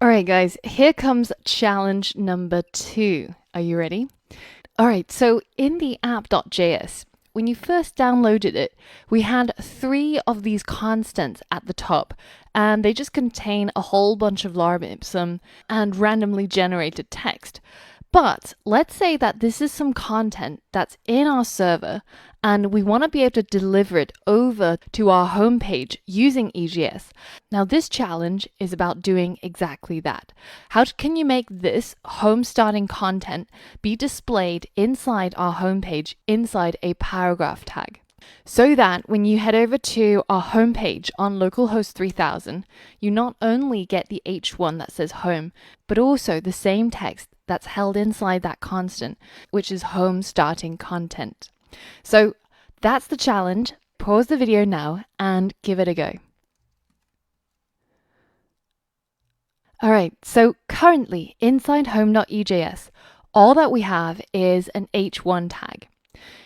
All right, guys, here comes challenge number 2. Are you ready? All right, so in the app.js, when you first downloaded it, we had 3 of these constants at the top, and they just contain a whole bunch of lorem ipsum and randomly generated text. But let's say that this is some content that's in our server and we want to be able to deliver it over to our homepage using EJS. Now this challenge is about doing exactly that. How can you make this home starting content be displayed inside our homepage inside a paragraph tag? So that when you head over to our homepage on localhost 3000, you not only get the H1 that says home, but also the same text that's held inside that constant, which is home starting content. So that's the challenge. Pause the video now and give it a go. All right, so currently inside home.ejs, all that we have is an H1 tag.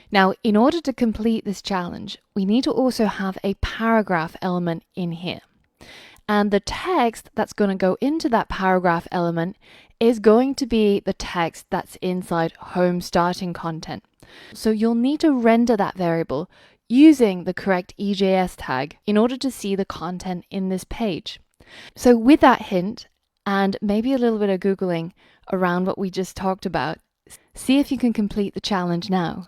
Now, in order to complete this challenge, we need to also have a paragraph element in here. And the text that's going to go into that paragraph element is going to be the text that's inside home starting content. So you'll need to render that variable using the correct EJS tag in order to see the content in this page. So with that hint, and maybe a little bit of Googling around what we just talked about, see if you can complete the challenge now.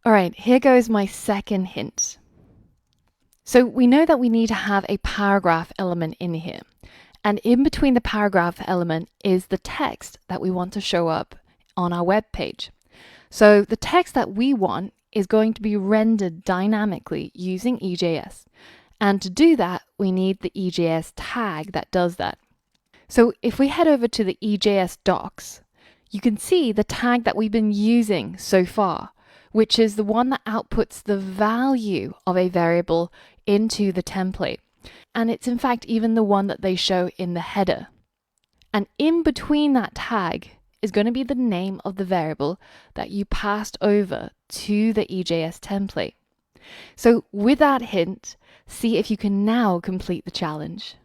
All right, here goes my second hint. So we know that we need to have a paragraph element in here. And in between the paragraph element is the text that we want to show up on our web page. So the text that we want is going to be rendered dynamically using EJS. And to do that, we need the EJS tag that does that. So if we head over to the EJS docs, you can see the tag that we've been using so far, which is the one that outputs the value of a variable into the template. And it's in fact even the one that they show in the header. And in between that tag is going to be the name of the variable that you passed over to the EJS template. So with that hint, see if you can now complete the challenge.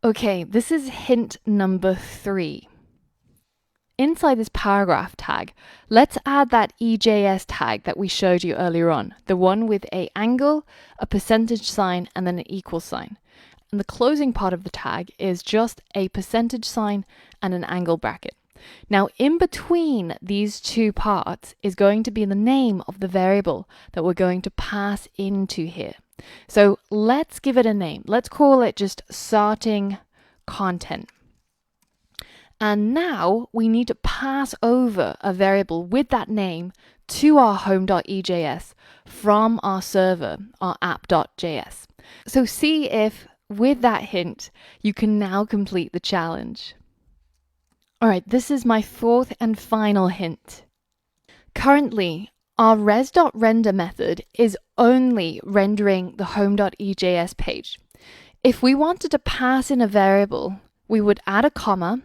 Okay, this is hint number 3. Inside this paragraph tag, let's add that EJS tag that we showed you earlier on, the one with an angle, a percentage sign, and then an equal sign. And the closing part of the tag is just a percentage sign and an angle bracket. Now, in between these two parts is going to be the name of the variable that we're going to pass into here. So let's give it a name. Let's call it just starting content. And now we need to pass over a variable with that name to our home.ejs from our server, our app.js. So see if, with that hint, you can now complete the challenge. All right, this is my 4th and final hint. Currently, our res.render method is only rendering the home.ejs page. If we wanted to pass in a variable, we would add a comma,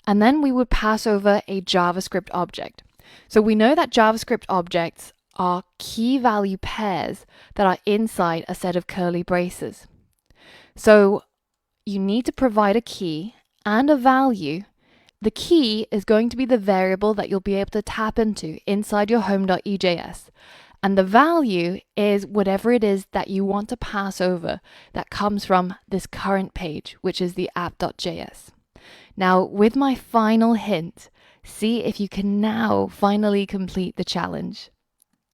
and then we would pass over a JavaScript object. So we know that JavaScript objects are key value pairs that are inside a set of curly braces. So you need to provide a key and a value. The key is going to be the variable that you'll be able to tap into inside your home.ejs. And the value is whatever it is that you want to pass over that comes from this current page, which is the app.js. Now, with my final hint, see if you can now finally complete the challenge.